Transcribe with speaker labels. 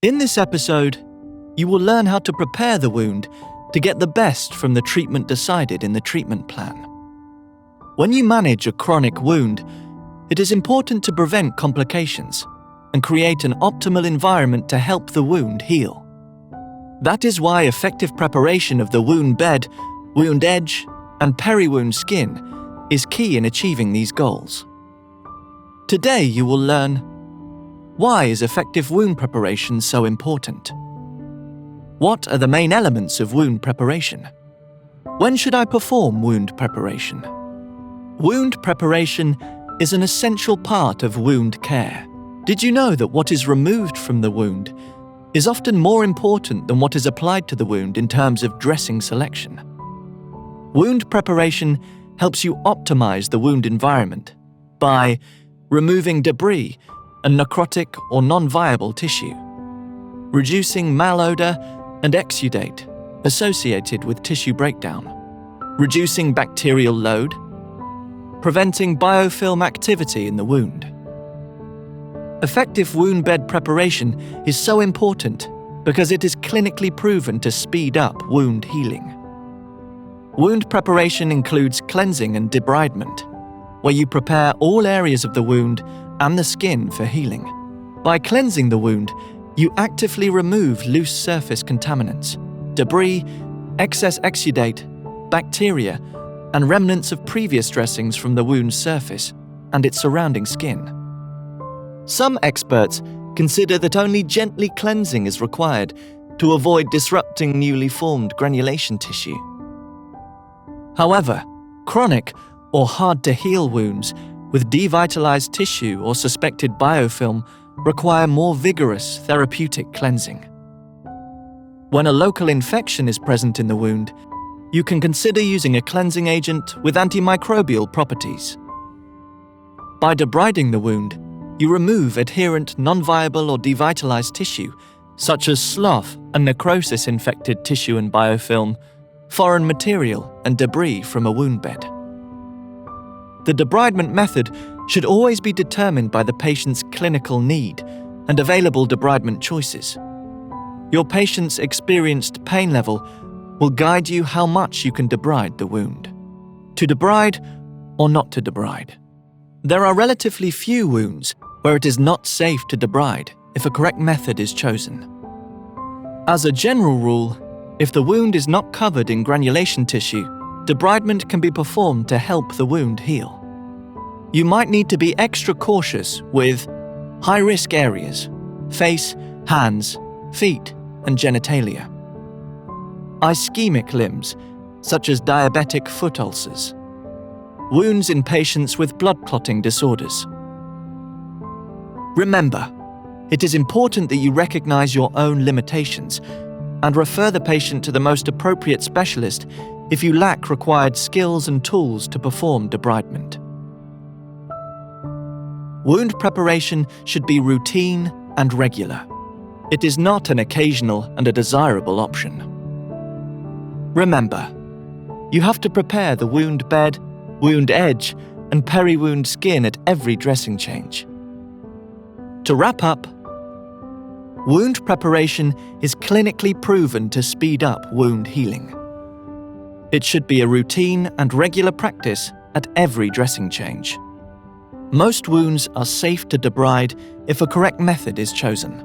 Speaker 1: In this episode, you will learn how to prepare the wound to get the best from the treatment decided in the treatment plan. When you manage a chronic wound, it is important to prevent complications and create an optimal environment to help the wound heal. That is why effective preparation of the wound bed, wound edge, and periwound skin is key in achieving these goals. Today you will learn: why is effective wound preparation so important? What are the main elements of wound preparation? When should I perform wound preparation? Wound preparation is an essential part of wound care. Did you know that what is removed from the wound is often more important than what is applied to the wound in terms of dressing selection? Wound preparation helps you optimize the wound environment by removing debris and necrotic or non-viable tissue, reducing malodor and exudate associated with tissue breakdown, reducing bacterial load, preventing biofilm activity in the wound. Effective wound bed preparation is so important because it is clinically proven to speed up wound healing. Wound preparation includes cleansing and debridement, where you prepare all areas of the wound and the skin for healing. By cleansing the wound, you actively remove loose surface contaminants, debris, excess exudate, bacteria, and remnants of previous dressings from the wound's surface and its surrounding skin. Some experts consider that only gently cleansing is required to avoid disrupting newly formed granulation tissue. However, chronic or hard-to-heal wounds with devitalized tissue or suspected biofilm require more vigorous therapeutic cleansing. When a local infection is present in the wound, you can consider using a cleansing agent with antimicrobial properties. By debriding the wound, you remove adherent non-viable or devitalized tissue, such as slough and necrosis-infected tissue and biofilm, foreign material and debris from a wound bed. The debridement method should always be determined by the patient's clinical need and available debridement choices. Your patient's experienced pain level will guide you how much you can debride the wound. To debride or not to debride. There are relatively few wounds where it is not safe to debride if a correct method is chosen. As a general rule, if the wound is not covered in granulation tissue, debridement can be performed to help the wound heal. You might need to be extra cautious with high-risk areas: face, hands, feet, and genitalia. Ischemic limbs, such as diabetic foot ulcers. Wounds in patients with blood clotting disorders. Remember, it is important that you recognize your own limitations and refer the patient to the most appropriate specialist if you lack required skills and tools to perform debridement. Wound preparation should be routine and regular. It is not an occasional and a desirable option. Remember, you have to prepare the wound bed, wound edge, and periwound skin at every dressing change. To wrap up, wound preparation is clinically proven to speed up wound healing. It should be a routine and regular practice at every dressing change. Most wounds are safe to debride if a correct method is chosen.